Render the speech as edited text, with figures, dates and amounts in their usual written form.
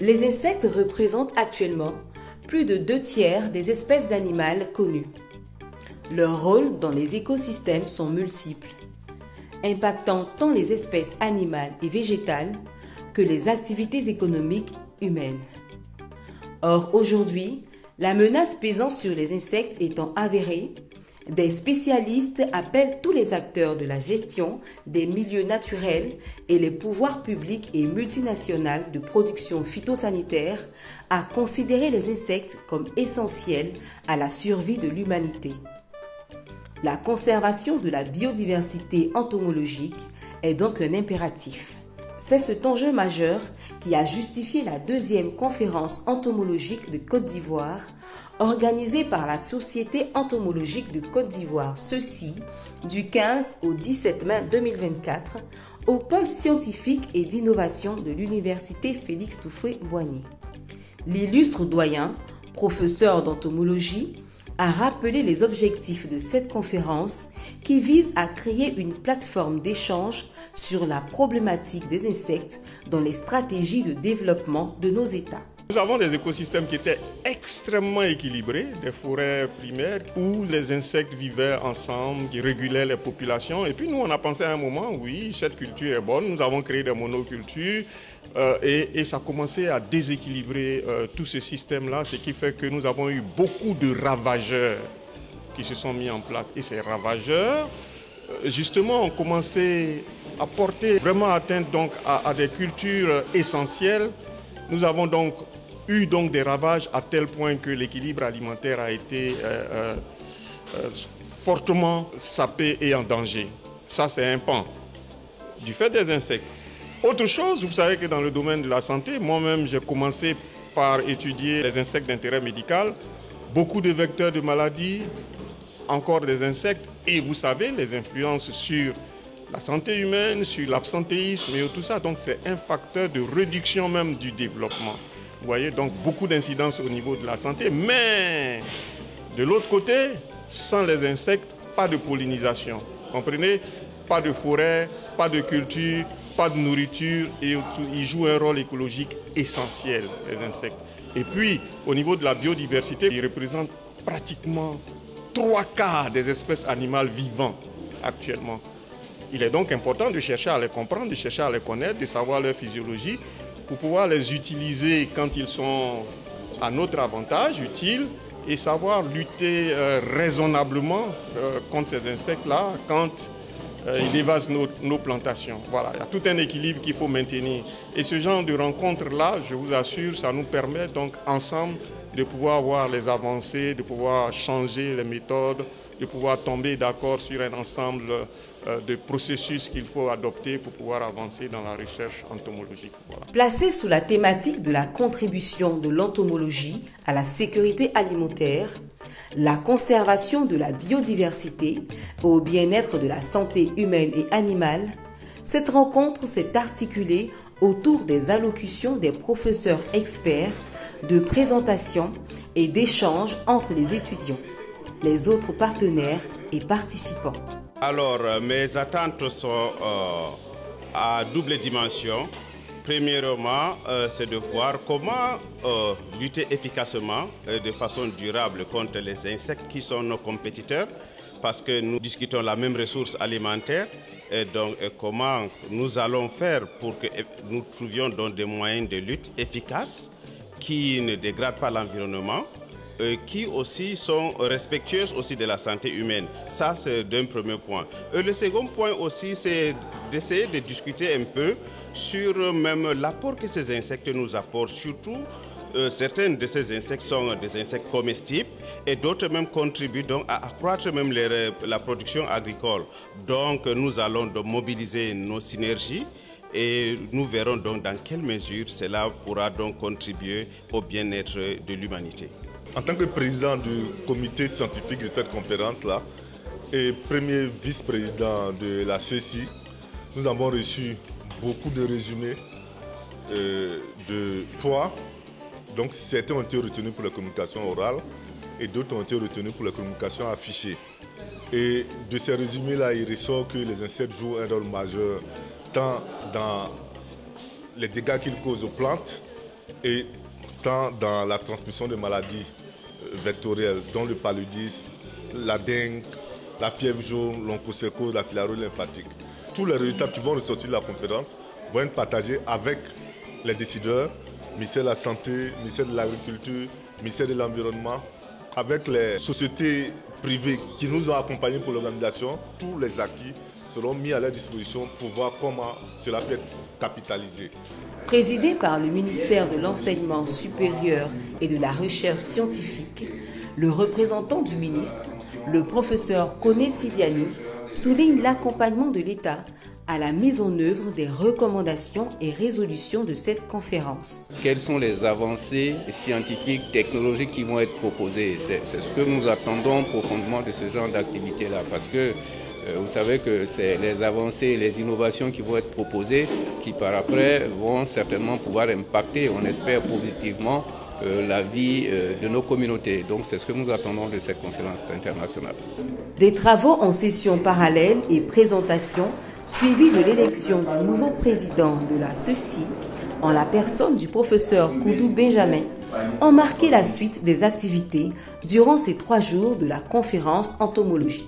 Les insectes représentent actuellement plus de 2 tiers des espèces animales connues. Leurs rôles dans les écosystèmes sont multiples, impactant tant les espèces animales et végétales que les activités économiques humaines. Or, aujourd'hui, la menace pesant sur les insectes étant avérée, des spécialistes appellent tous les acteurs de la gestion des milieux naturels et les pouvoirs publics et multinationales de production phytosanitaire à considérer les insectes comme essentiels à la survie de l'humanité. La conservation de la biodiversité entomologique est donc un impératif. C'est cet enjeu majeur qui a justifié la 2e conférence entomologique de Côte d'Ivoire organisée par la Société entomologique de Côte d'Ivoire, ceci du 15 au 17 mai 2024 au pôle scientifique et d'innovation de l'Université Félix Houphouët-Boigny. L'illustre doyen, professeur d'entomologie, a rappelé les objectifs de cette conférence qui vise à créer une plateforme d'échange sur la problématique des insectes dans les stratégies de développement de nos États. Nous avons des écosystèmes qui étaient extrêmement équilibrés, des forêts primaires où les insectes vivaient ensemble, qui régulaient les populations. Et puis nous, on a pensé à un moment, oui, cette culture est bonne, nous avons créé des monocultures et ça a commencé à déséquilibrer tout ce système-là, ce qui fait que nous avons eu beaucoup de ravageurs qui se sont mis en place. Et ces ravageurs, justement, ont commencé à porter vraiment atteinte donc, à des cultures essentielles. Nous avons donc eu donc des ravages à tel point que l'équilibre alimentaire a été fortement sapé et en danger. Ça, c'est un pan du fait des insectes. Autre chose, vous savez que dans le domaine de la santé, moi-même, j'ai commencé par étudier les insectes d'intérêt médical, beaucoup de vecteurs de maladies, encore des insectes, et vous savez, les influences sur la santé humaine, sur l'absentéisme et tout ça. Donc, c'est un facteur de réduction même du développement. Vous voyez, donc beaucoup d'incidences au niveau de la santé. Mais de l'autre côté, sans les insectes, pas de pollinisation. Comprenez? Pas de forêt, pas de culture, pas de nourriture. Et ils jouent un rôle écologique essentiel, les insectes. Et puis, au niveau de la biodiversité, ils représentent pratiquement 3 quarts des espèces animales vivantes actuellement. Il est donc important de chercher à les comprendre, de chercher à les connaître, de savoir leur physiologie pour pouvoir les utiliser quand ils sont à notre avantage, utiles, et savoir lutter raisonnablement contre ces insectes-là quand ils dévastent nos plantations. Voilà, il y a tout un équilibre qu'il faut maintenir. Et ce genre de rencontres-là, je vous assure, ça nous permet donc ensemble de pouvoir voir les avancées, de pouvoir changer les méthodes, de pouvoir tomber d'accord sur un ensemble de processus qu'il faut adopter pour pouvoir avancer dans la recherche entomologique. Voilà. Placé sous la thématique de la contribution de l'entomologie à la sécurité alimentaire, la conservation de la biodiversité et au bien-être de la santé humaine et animale, cette rencontre s'est articulée autour des allocutions des professeurs experts, de présentation et d'échanges entre les étudiants, les autres partenaires et participants. Alors, mes attentes sont à double dimension. Premièrement, c'est de voir comment lutter efficacement de façon durable contre les insectes qui sont nos compétiteurs, parce que nous discutons la même ressource alimentaire. Et donc, comment nous allons faire pour que nous trouvions donc des moyens de lutte efficaces qui ne dégradent pas l'environnement, qui aussi sont respectueuses aussi de la santé humaine. Ça, c'est d'un premier point. Le second point aussi, c'est d'essayer de discuter un peu sur même l'apport que ces insectes nous apportent. Surtout, certains de ces insectes sont des insectes comestibles et d'autres même contribuent donc à accroître même la production agricole. Donc, nous allons donc mobiliser nos synergies et nous verrons donc dans quelle mesure cela pourra donc contribuer au bien-être de l'humanité. En tant que président du comité scientifique de cette conférence-là et premier vice-président de la CECI, nous avons reçu beaucoup de résumés de poids. Donc certains ont été retenus pour la communication orale et d'autres ont été retenus pour la communication affichée. Et de ces résumés-là, il ressort que les insectes jouent un rôle majeur tant dans les dégâts qu'ils causent aux plantes et tant dans la transmission de maladies vectorielles, dont le paludisme, la dengue, la fièvre jaune, l'onchocercose, la filariose lymphatique. Tous les résultats qui vont ressortir de la conférence vont être partagés avec les décideurs, ministère de la Santé, ministère de l'Agriculture, ministère de l'Environnement, avec les sociétés privées qui nous ont accompagnés pour l'organisation. Tous les acquis seront mis à leur disposition pour voir comment cela peut être capitalisé. Présidé par le ministère de l'Enseignement supérieur et de la Recherche scientifique, le représentant du ministre, le professeur Koné Tidiani, souligne l'accompagnement de l'État à la mise en œuvre des recommandations et résolutions de cette conférence. Quelles sont les avancées scientifiques, technologiques qui vont être proposées? C'est ce que nous attendons profondément de ce genre d'activité-là, parce que vous savez que c'est les avancées, les innovations qui vont être proposées qui par après vont certainement pouvoir impacter, on espère positivement, la vie de nos communautés. Donc c'est ce que nous attendons de cette conférence internationale. Des travaux en session parallèle et présentation suivis de l'élection du nouveau président de la CECI, en la personne du professeur Koudou Benjamin, ont marqué la suite des activités durant ces 3 jours de la conférence entomologie.